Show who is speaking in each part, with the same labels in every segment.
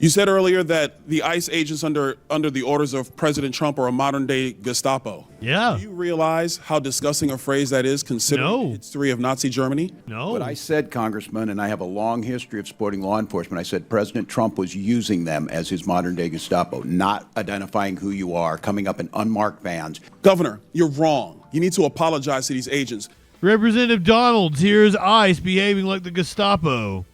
Speaker 1: You said earlier that the ICE agents under the orders of President Trump are a modern-day Gestapo.
Speaker 2: Yeah.
Speaker 1: Do you realize how disgusting a phrase that is, considering the history of Nazi Germany?
Speaker 2: No.
Speaker 3: But I said, Congressman, and I have a long history of supporting law enforcement, I said President Trump was using them as his modern-day Gestapo, not identifying who you are, coming up in unmarked vans.
Speaker 1: Governor, you're wrong. You need to apologize to these agents.
Speaker 2: Representative Donalds here is ICE behaving like the Gestapo.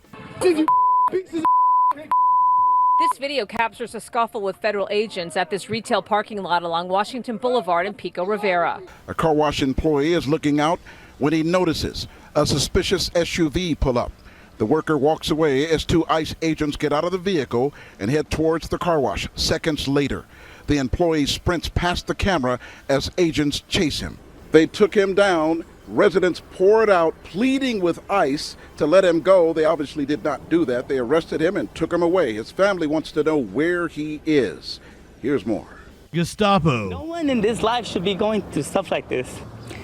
Speaker 4: This video captures a scuffle with federal agents at this retail parking lot along Washington Boulevard in Pico Rivera.
Speaker 5: A car wash employee is looking out when he notices a suspicious SUV pull up. The worker walks away as two ICE agents get out of the vehicle and head towards the car wash. Seconds later, the employee sprints past the camera as agents chase him. They took him down. Residents poured out, pleading with ICE to let him go. They obviously did not do that. They arrested him and took him away. His family wants to know where he is. Here's more.
Speaker 2: Gestapo.
Speaker 6: No one in this life should be going through stuff like this,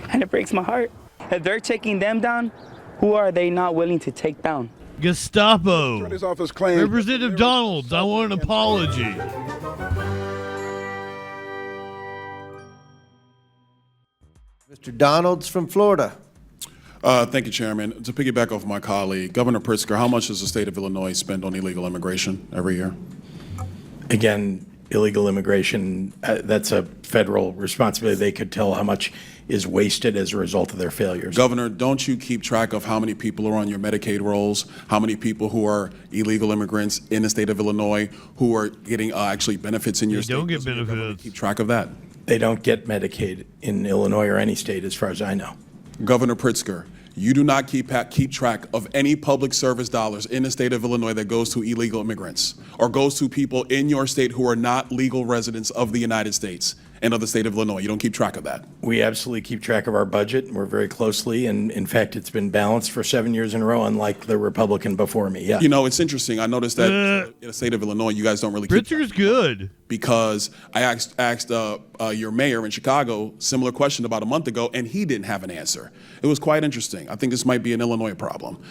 Speaker 6: and it breaks my heart. If they're taking them down, who are they not willing to take down?
Speaker 2: Gestapo.
Speaker 5: Attorney's office claims
Speaker 2: Representative Donalds, I want an apology.
Speaker 7: Mr. Donalds from Florida.
Speaker 1: Thank you, Chairman. To piggyback off my colleague, Governor Pritzker, how much does the state of Illinois spend on illegal immigration every year?
Speaker 8: Again, illegal immigration, that's a federal responsibility. They could tell how much is wasted as a result of their failures.
Speaker 1: Governor, don't you keep track of how many people are on your Medicaid rolls, how many people who are illegal immigrants in the state of Illinois who are getting actually benefits in your state?
Speaker 2: They don't get benefits.
Speaker 1: Keep track of that.
Speaker 8: They don't get Medicaid in Illinois or any state, as far as I know.
Speaker 1: Governor Pritzker, you do not keep track of any public service dollars in the state of Illinois that goes to illegal immigrants or goes to people in your state who are not legal residents of the United States and of the state of Illinois. You don't keep track of that.
Speaker 8: We absolutely keep track of our budget, and we're very closely, and in fact, it's been balanced for 7 years in a row, unlike the Republican before me. Yeah.
Speaker 1: You know, it's interesting. I noticed that in the state of Illinois, you guys don't really keep
Speaker 2: Pritzker's good.
Speaker 1: Because I asked your mayor in Chicago similar question about a month ago, and he didn't have an answer. It was quite interesting. I think this might be an Illinois problem.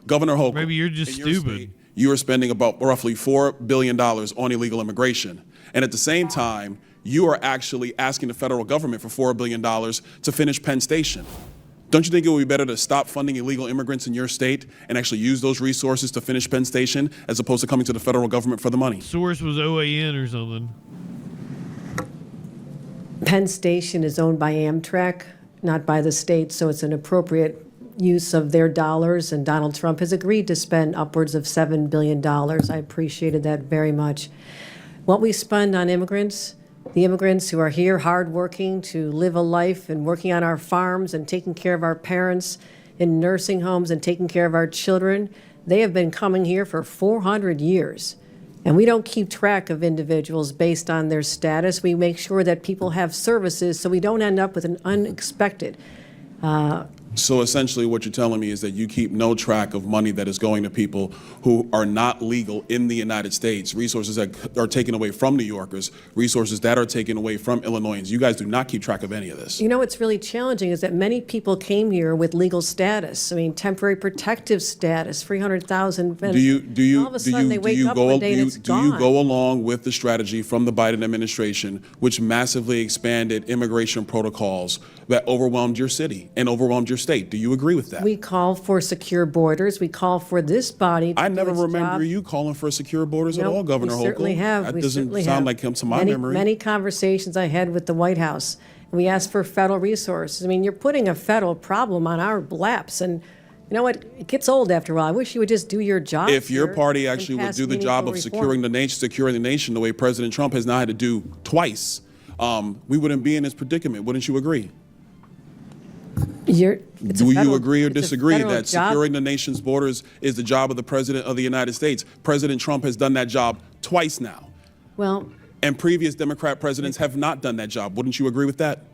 Speaker 1: Governor Hochul,
Speaker 2: maybe you're just stupid.
Speaker 1: You are spending about roughly $4 billion on illegal immigration, and at the same time, you are actually asking the federal government for $4 billion to finish Penn Station. Don't you think it would be better to stop funding illegal immigrants in your state and actually use those resources to finish Penn Station as opposed to coming to the federal government for the money?
Speaker 2: Source was OAN or something.
Speaker 9: Penn Station is owned by Amtrak, not by the state, so it's an appropriate use of their dollars, and Donald Trump has agreed to spend upwards of $7 billion. I appreciated that very much. What we spend on immigrants, the immigrants who are here hardworking to live a life and working on our farms and taking care of our parents in nursing homes and taking care of our children, they have been coming here for 400 years. And we don't keep track of individuals based on their status. We make sure that people have services so we don't end up with an unexpected.
Speaker 1: So essentially what you're telling me is that you keep no track of money that is going to people who are not legal in the United States, resources that are taken away from New Yorkers, resources that are taken away from Illinoisans. You guys do not keep track of any of this.
Speaker 9: You know what's really challenging is that many people came here with legal status. I mean, temporary protective status, 300,000.
Speaker 1: Do you
Speaker 9: all of a sudden they wake up one day and it's gone.
Speaker 1: Do you go along with the strategy from the Biden administration, which massively expanded immigration protocols that overwhelmed your city and overwhelmed your state? Do you agree with that?
Speaker 9: We call for secure borders. We call for this body to
Speaker 1: I never
Speaker 9: do its
Speaker 1: remember
Speaker 9: job.
Speaker 1: you calling for secure borders at all, Governor Hochul.
Speaker 9: We certainly have.
Speaker 1: That
Speaker 9: we
Speaker 1: doesn't
Speaker 9: certainly
Speaker 1: sound
Speaker 9: have.
Speaker 1: like to my
Speaker 9: many,
Speaker 1: memory.
Speaker 9: Many conversations I had with the White House. We asked for federal resources. I mean, you're putting a federal problem on our laps, and you know what? It gets old after a while. I wish you would just do your job.
Speaker 1: If your
Speaker 9: here
Speaker 1: party
Speaker 9: and
Speaker 1: actually would
Speaker 9: pass
Speaker 1: do the job of
Speaker 9: meaningful
Speaker 1: securing
Speaker 9: reform.
Speaker 1: securing the nation the way President Trump has now had to do twice, we wouldn't be in this predicament. Wouldn't you agree? Do you agree or disagree that securing the nation's borders is the job of the President of the United States? President Trump has done that job twice now.
Speaker 9: Well,
Speaker 1: and previous Democrat presidents have not done that job. Wouldn't you agree with that?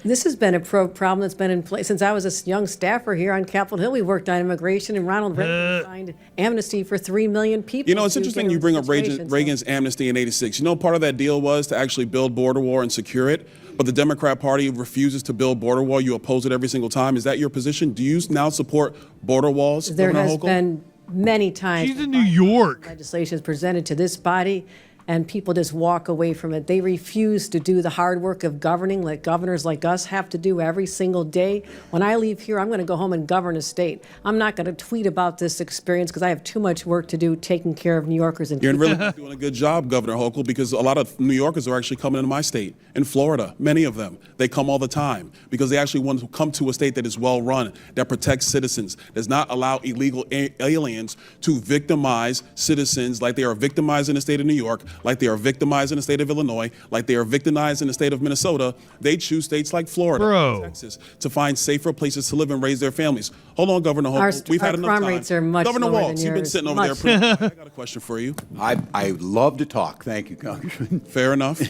Speaker 9: this has been a problem that's been in place since I was a young staffer here on Capitol Hill. We worked on immigration, and Ronald Reagan signed amnesty for 3 million people.
Speaker 1: You know, it's interesting you bring up Reagan's amnesty in '86. You know, part of that deal was to actually build border wall and secure it. But the Democrat Party refuses to build border wall. You oppose it every single time. Is that your position? Do you now support border walls?
Speaker 9: There has been many times.
Speaker 2: She's in New York.
Speaker 9: Legislation is presented to this body, and people just walk away from it. They refuse to do the hard work of governing like governors like us have to do every single day. When I leave here, I'm going to go home and govern a state. I'm not going to tweet about this experience because I have too much work to do taking care of New Yorkers. And
Speaker 1: You're really doing a good job, Governor Hochul, because a lot of New Yorkers are actually coming into my state. In Florida, many of them, they come all the time because they actually want to come to a state that is well run, that protects citizens, does not allow illegal aliens to victimize citizens like they are victimized in the state of New York, like they are victimized in the state of Illinois, like they are victimized in the state of Minnesota. They choose states like Florida, and Texas, to find safer places to live and raise their families. Hold on, Governor Hochul. We've had enough
Speaker 9: crime
Speaker 1: time.
Speaker 9: rates are much
Speaker 1: Governor
Speaker 9: lower
Speaker 1: Walz,
Speaker 9: than
Speaker 1: you've been
Speaker 9: yours.
Speaker 1: sitting over there. I got a question for you.
Speaker 3: I love to talk. Thank you, Congressman.
Speaker 1: Fair enough.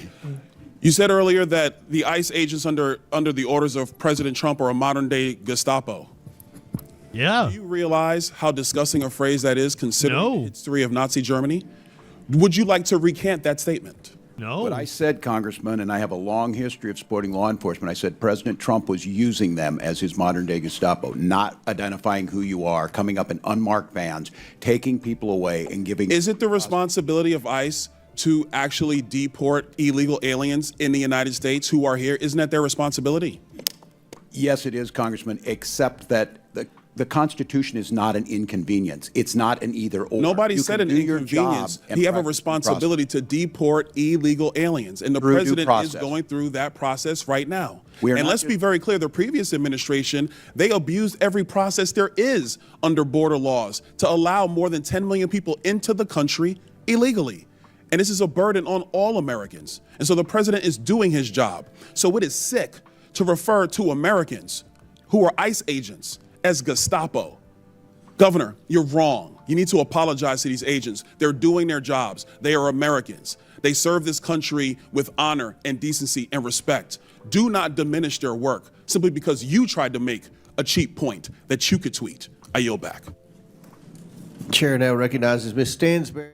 Speaker 1: You said earlier that the ICE agents under the orders of President Trump are a modern-day Gestapo.
Speaker 2: Yeah.
Speaker 1: Do you realize how disgusting a phrase that is, considering
Speaker 2: No.
Speaker 1: the history of Nazi Germany? Would you like to recant that statement?
Speaker 2: No.
Speaker 3: But I said, Congressman, and I have a long history of supporting law enforcement, I said President Trump was using them as his modern-day Gestapo, not identifying who you are, coming up in unmarked vans, taking people away and giving...
Speaker 1: Is it the responsibility of ICE to actually deport illegal aliens in the United States who are here? Isn't that their responsibility?
Speaker 3: Yes, it is, Congressman, except that the Constitution is not an inconvenience. It's not an either-or.
Speaker 1: Nobody
Speaker 3: You
Speaker 1: said
Speaker 3: can
Speaker 1: an
Speaker 3: do your
Speaker 1: inconvenience.
Speaker 3: job and
Speaker 1: He have a
Speaker 3: practice
Speaker 1: responsibility to deport illegal aliens, and the
Speaker 3: Through due
Speaker 1: president is
Speaker 3: process.
Speaker 1: going through that process right now.
Speaker 3: We are
Speaker 1: And
Speaker 3: not
Speaker 1: let's
Speaker 3: just-
Speaker 1: be very clear, the previous administration, they abused every process there is under border laws to allow more than 10 million people into the country illegally. And this is a burden on all Americans. And so the president is doing his job. So it is sick to refer to Americans who are ICE agents as Gestapo. Governor, you're wrong. You need to apologize to these agents. They're doing their jobs. They are Americans. They serve this country with honor and decency and respect. Do not diminish their work simply because you tried to make a cheap point that you could tweet. I yield back.
Speaker 7: Chair now recognizes Ms. Stansberry.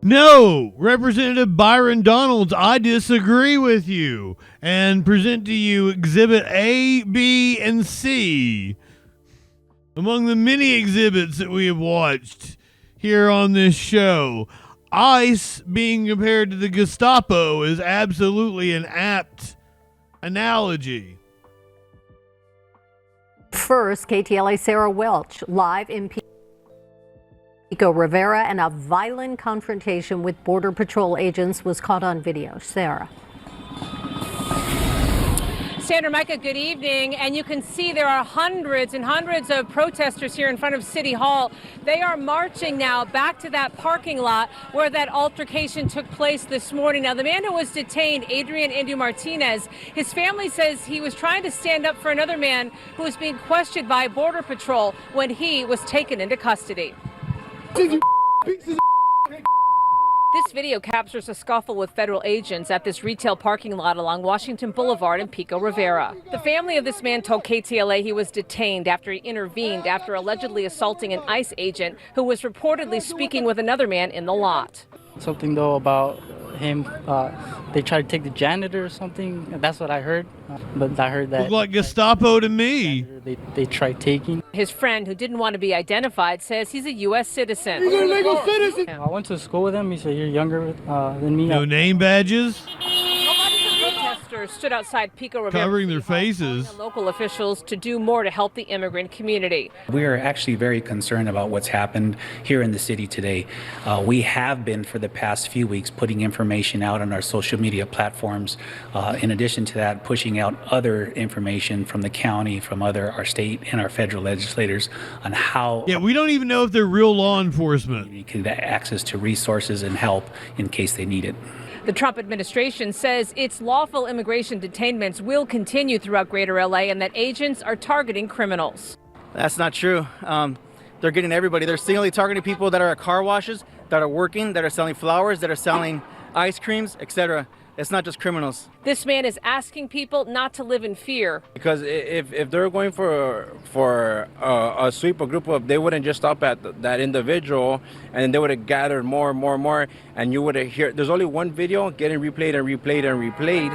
Speaker 2: No, Representative Byron Donalds, I disagree with you and present to you Exhibit A, B, and C. Among the many exhibits that we have watched here on this show, ICE being compared to the Gestapo is absolutely an apt analogy.
Speaker 10: First, KTLA Sarah Welch, live in Pico Rivera, and a violent confrontation with Border Patrol agents was caught on video. Sarah.
Speaker 4: Sandra, Micah, good evening. And you can see there are hundreds and hundreds of protesters here in front of City Hall. They are marching now back to that parking lot where that altercation took place this morning. Now, the man who was detained, Adrian Indu Martinez, his family says he was trying to stand up for another man who was being questioned by Border Patrol when he was taken into custody. This video captures a scuffle with federal agents at this retail parking lot along Washington Boulevard in Pico Rivera. The family of this man told KTLA he was detained after he intervened after allegedly assaulting an ICE agent who was reportedly speaking with another man in the lot.
Speaker 6: Something though about him, they tried to take the janitor or something. That's what I heard. But I heard that
Speaker 2: Look like Gestapo to me.
Speaker 6: they tried taking.
Speaker 4: His friend, who didn't want to be identified, says he's a U.S. citizen.
Speaker 6: He's a legal citizen. I went to school with him. He said, "You're younger than me."
Speaker 2: No name badges.
Speaker 4: Protesters stood outside Pico Rivera,
Speaker 2: Covering their faces.
Speaker 4: calling on local officials to do more to help the immigrant community.
Speaker 11: We are actually very concerned about what's happened here in the city today. We have been for the past few weeks putting information out on our social media platforms. In addition to that, pushing out other information from the county, from our state and our federal legislators on how
Speaker 2: Yeah, we don't even know if they're real law enforcement.
Speaker 11: you can get access to resources and help in case they need it.
Speaker 4: The Trump administration says its lawful immigration detainments will continue throughout Greater LA and that agents are targeting criminals.
Speaker 12: That's not true. They're getting everybody. They're singly targeting people that are at car washes, that are working, that are selling flowers, that are selling ice creams, etc. it's not just criminals.
Speaker 4: This man is asking people not to live in fear.
Speaker 13: Because if they're going for a sweep, a group of, they wouldn't just stop at that individual, and they would have gathered more and more and more, and you would have heard. There's only one video getting replayed and replayed and replayed.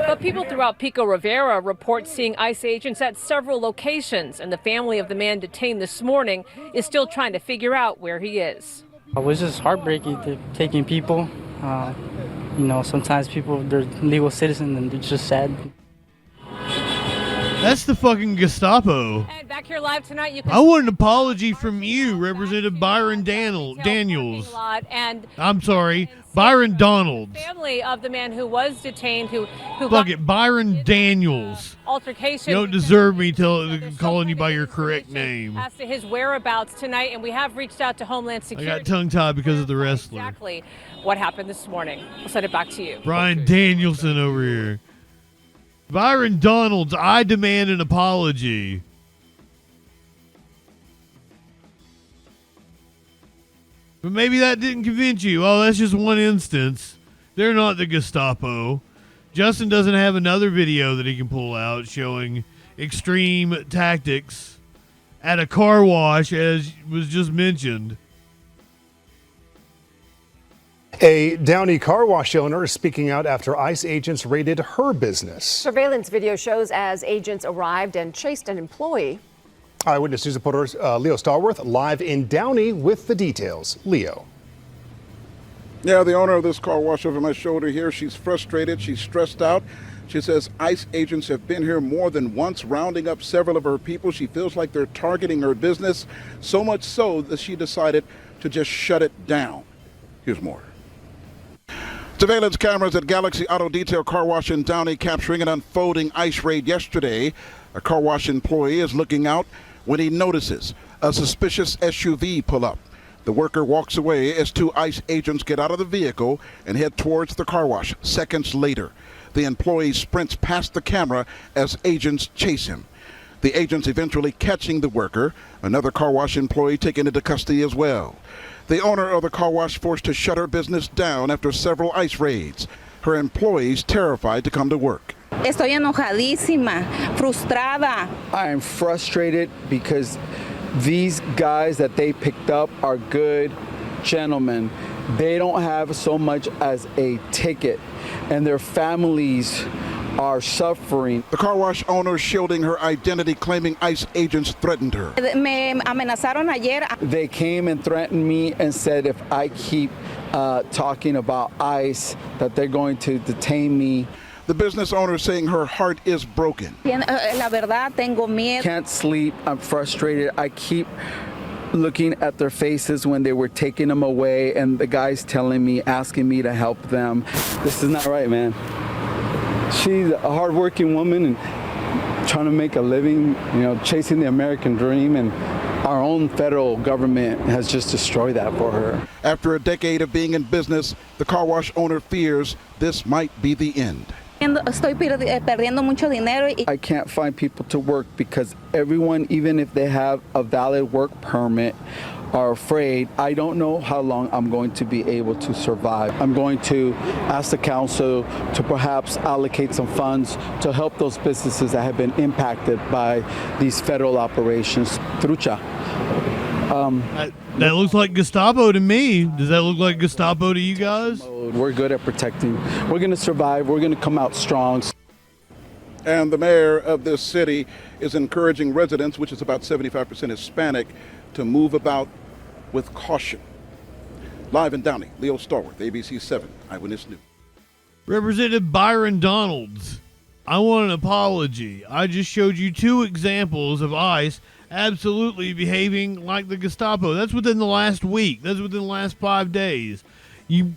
Speaker 4: But people throughout Pico Rivera report seeing ICE agents at several locations, and the family of the man detained this morning is still trying to figure out where he is.
Speaker 6: It was just heartbreaking taking people. You know, sometimes people, they're legal citizens and they're just sad.
Speaker 2: That's the fucking Gestapo.
Speaker 4: And back here live tonight, you can
Speaker 2: I want an apology from you, Representative Byron Daniels.
Speaker 4: And
Speaker 2: I'm sorry, Byron Donalds.
Speaker 4: family of the man who was detained, who
Speaker 2: Fuck it, Byron Daniels.
Speaker 4: altercation.
Speaker 2: You don't deserve me calling you by your correct name.
Speaker 4: As to his whereabouts tonight, and we have reached out to Homeland
Speaker 2: I
Speaker 4: Security.
Speaker 2: got tongue-tied because of the wrestler.
Speaker 4: Exactly what happened this morning. I'll send it back to you.
Speaker 2: Brian Danielson over here. Byron Donalds, I demand an apology. But maybe that didn't convince you. Oh, that's just one instance. They're not the Gestapo. Justin doesn't have another video that he can pull out showing extreme tactics at a car wash, as was just mentioned.
Speaker 14: A Downey car wash owner is speaking out after ICE agents raided her business.
Speaker 15: Surveillance video shows as agents arrived and chased an employee.
Speaker 14: Eyewitness News reporter Leo Stallworth live in Downey with the details. Leo.
Speaker 5: Yeah, the owner of this car wash over my shoulder here, she's frustrated, she's stressed out. She says ICE agents have been here more than once, rounding up several of her people. She feels like they're targeting her business, so much so that she decided to just shut it down. Here's more. Surveillance cameras at Galaxy Auto Detail Car Wash in Downey capturing an unfolding ICE raid yesterday. A car wash employee is looking out when he notices a suspicious SUV pull up. The worker walks away as two ICE agents get out of the vehicle and head towards the car wash. Seconds later, the employee sprints past the camera as agents chase him. The agents eventually catching the worker, another car wash employee taken into custody as well. The owner of the car wash forced to shut her business down after several ICE raids. Her employees terrified to come to work.
Speaker 16: Estoy enojadísima, frustrada.
Speaker 17: I am frustrated because these guys that they picked up are good gentlemen. They don't have so much as a ticket, and their families are suffering.
Speaker 5: The car wash owner shielding her identity, claiming ICE agents threatened her.
Speaker 16: Me amenazaron ayer.
Speaker 17: They came and threatened me and said if I keep talking about ICE, that they're going to detain me.
Speaker 5: The business owner saying her heart is broken.
Speaker 16: La verdad, tengo miedo.
Speaker 17: Can't sleep, I'm frustrated. I keep looking at their faces when they were taking them away, and the guys telling me, asking me to help them. This is not right, man. She's a hardworking woman and trying to make a living, you know, chasing the American dream, and our own federal government has just destroyed that for her.
Speaker 5: After a decade of being in business, the car wash owner fears this might be the end.
Speaker 16: Estoy perdiendo mucho dinero.
Speaker 17: I can't find people to work because everyone, even if they have a valid work permit, are afraid. I don't know how long I'm going to be able to survive. I'm going to ask the council to perhaps allocate some funds to help those businesses that have been impacted by these federal operations. Trucha.
Speaker 2: That looks like Gestapo to me. Does that look like Gestapo to you guys?
Speaker 17: We're good at protecting. We're going to survive. We're going to come out strong.
Speaker 5: And the mayor of this city is encouraging residents, which is about 75% Hispanic, to move about with caution. Live in Downey, Leo Stallworth, ABC 7 Eyewitness News.
Speaker 2: Representative Byron Donalds, I want an apology. I just showed you two examples of ICE absolutely behaving like the Gestapo. That's within the last week. That's within the last 5 days. You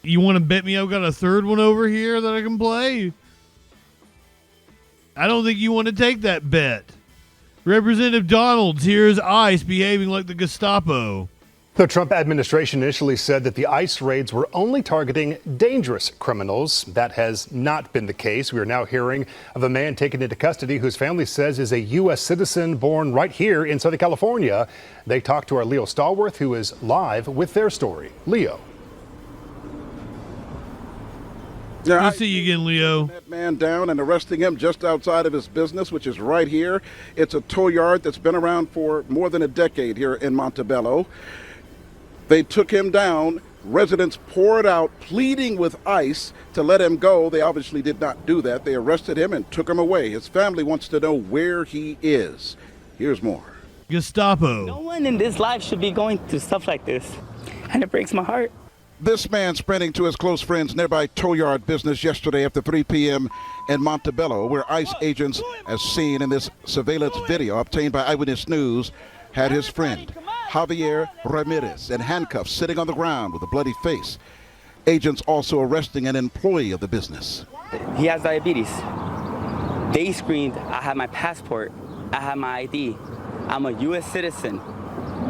Speaker 2: want to bet me I've got a third one over here that I can play? I don't think you want to take that bet. Representative Donalds, here's ICE behaving like the Gestapo.
Speaker 14: The Trump administration initially said that the ICE raids were only targeting dangerous criminals. That has not been the case. We are now hearing of a man taken into custody whose family says is a U.S. citizen born right here in Southern California. They talked to our Leo Stallworth, who is live with their story. Leo.
Speaker 5: Yeah,
Speaker 2: Good to see you again, Leo.
Speaker 5: That man down and arresting him just outside of his business, which is right here. It's a tow yard that's been around for more than a decade here in Montebello. They took him down. Residents poured out, pleading with ICE to let him go. They obviously did not do that. They arrested him and took him away. His family wants to know where he is. Here's more.
Speaker 2: Gestapo.
Speaker 6: No one in this life should be going through stuff like this, and it breaks my heart.
Speaker 5: This man sprinting to his close friend's nearby tow yard business yesterday after 3 p.m. in Montebello, where ICE agents, as seen in this surveillance video obtained by Eyewitness News, had his friend Javier Ramirez in handcuffs sitting on the ground with a bloody face. Agents also arresting an employee of the business.
Speaker 6: He has diabetes. They screened, I have my passport, I have my ID, I'm a U.S. citizen.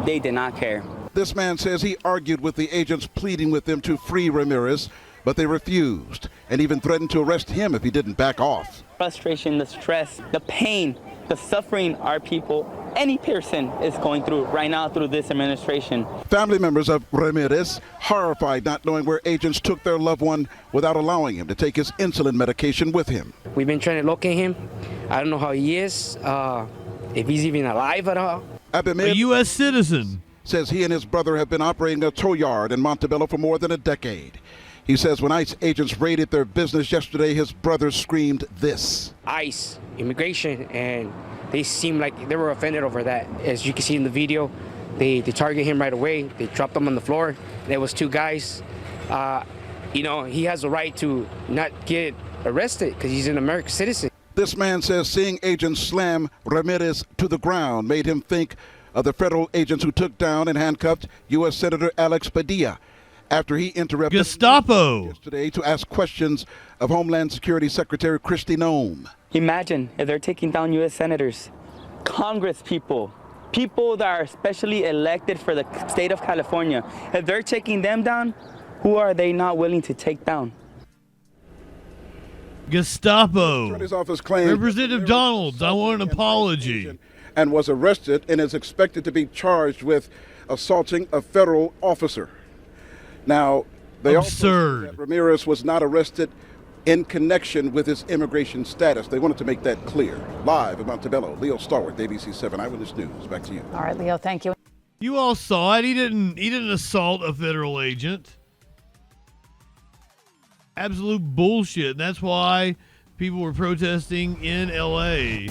Speaker 6: They did not care.
Speaker 5: This man says he argued with the agents, pleading with them to free Ramirez, but they refused and even threatened to arrest him if he didn't back off.
Speaker 6: Frustration, the stress, the pain, the suffering our people, any person is going through right now through this administration.
Speaker 5: Family members of Ramirez horrified not knowing where agents took their loved one without allowing him to take his insulin medication with him.
Speaker 18: We've been trying to locate him. I don't know how he is, if he's even alive at all.
Speaker 2: A U.S. citizen.
Speaker 5: Says he and his brother have been operating a tow yard in Montebello for more than a decade. He says when ICE agents raided their business yesterday, his brother screamed this.
Speaker 18: ICE, immigration, and they seemed like they were offended over that. As you can see in the video, they target him right away. They dropped him on the floor. There was two guys. You know, he has a right to not get arrested because he's an American citizen.
Speaker 5: This man says seeing agents slam Ramirez to the ground made him think of the federal agents who took down and handcuffed U.S. Senator Alex Padilla after he interrupted
Speaker 2: Gestapo
Speaker 5: yesterday to ask questions of Homeland Security Secretary Kristi Noem.
Speaker 6: Imagine if they're taking down U.S. senators, Congress people that are specially elected for the state of California. If they're taking them down, who are they not willing to take down?
Speaker 2: Gestapo.
Speaker 5: Attorney's office claimed
Speaker 2: Representative Donalds, I want an apology.
Speaker 5: And was arrested and is expected to be charged with assaulting a federal officer. Now, they also said that Ramirez was not arrested in connection with his immigration status. They wanted to make that clear. Live in Montebello, Leo Starworth, ABC 7 Eyewitness News. Back to you.
Speaker 15: All right, Leo, thank you.
Speaker 2: You all saw it. He didn't assault a federal agent. Absolute bullshit. That's why people were protesting in LA.